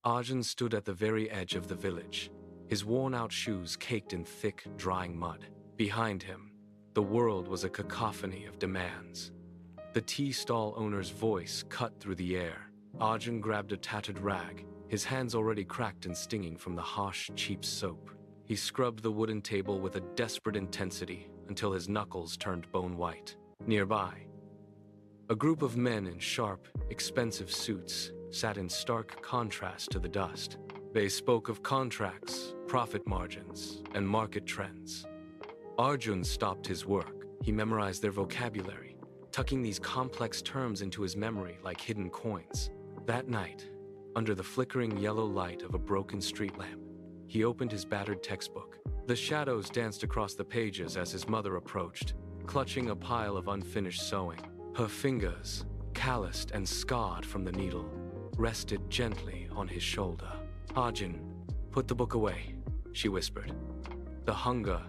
Arjun stood at the very edge of the village, his worn-out shoes caked in thick, drying mud. Behind him, the world was a cacophony of demands. The tea stall owner's voice cut through the air. Arjun grabbed a tattered rag, his hands already cracked and stinging from the harsh, cheap soap. He scrubbed the wooden table with a desperate intensity until his knuckles turned bone white. Nearby, a group of men in sharp, expensive suits sat in stark contrast to the dust. They spoke of contracts, profit margins, and market trends. Arjun stopped his work. He memorized their vocabulary, tucking these complex terms into his memory like hidden coins. That night, under the flickering yellow light of a broken street lamp, he opened his battered textbook. The shadows danced across the pages as his mother approached, clutching a pile of unfinished sewing. Her fingers, calloused and scarred from the needle, rested gently on his shoulder. "Arjun, put the book away," she whispered. "The hunger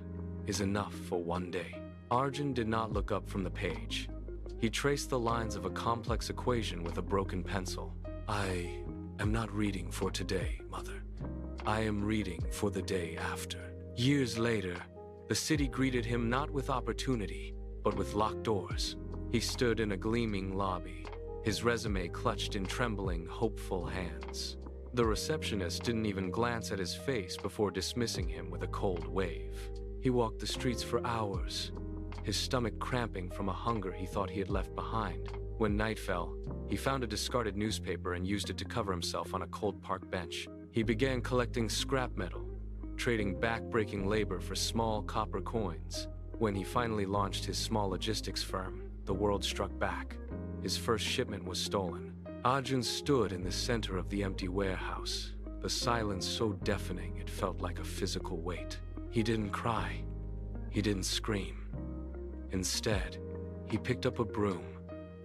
is enough for one day." Arjun did not look up from the page. He traced the lines of a complex equation with a broken pencil. "I am not reading for today, Mother. I am reading for the day after." Years later, the city greeted him not with opportunity, but with locked doors. He stood in a gleaming lobby, his resume clutched in trembling, hopeful hands. The receptionist didn't even glance at his face before dismissing him with a cold wave. He walked the streets for hours, his stomach cramping from a hunger he thought he had left behind. When night fell, he found a discarded newspaper and used it to cover himself on a cold park bench. He began collecting scrap metal, trading back-breaking labor for small copper coins. When he finally launched his small logistics firm, the world struck back. His first shipment was stolen. Arjun stood in the center of the empty warehouse, the silence so deafening it felt like a physical weight. He didn't cry. He didn't scream. Instead, he picked up a broom,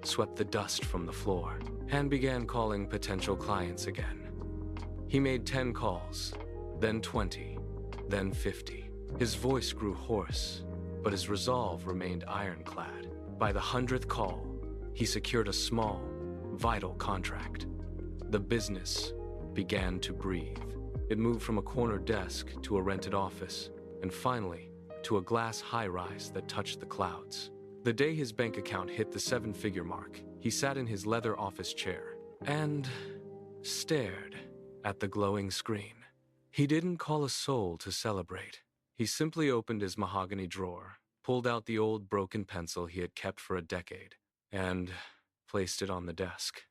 swept the dust from the floor, and began calling potential clients again. He made 10 calls, then 20, then 50. His voice grew hoarse, but his resolve remained ironclad. By the 100th call, he secured a small, vital contract. The business began to breathe. It moved from a corner desk to a rented office, and finally, to a glass high-rise that touched the clouds. The day his bank account hit the 7-figure mark, he sat in his leather office chair and stared at the glowing screen. He didn't call a soul to celebrate. He simply opened his mahogany drawer, pulled out the old broken pencil he had kept for a decade, and placed it on the desk.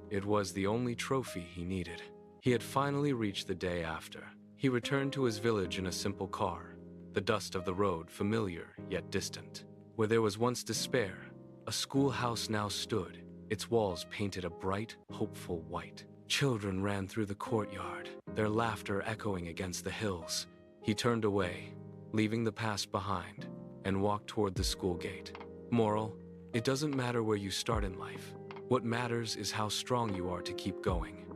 It was the only trophy he needed. He had finally reached the day after. He returned to his village in a simple car, the dust of the road familiar yet distant. Where there was once despair, a schoolhouse now stood, its walls painted a bright, hopeful white. Children ran through the courtyard, their laughter echoing against the hills. He turned away, leaving the past behind, and walked toward the school gate. Moral: it doesn't matter where you start in life. What matters is how strong you are to keep going.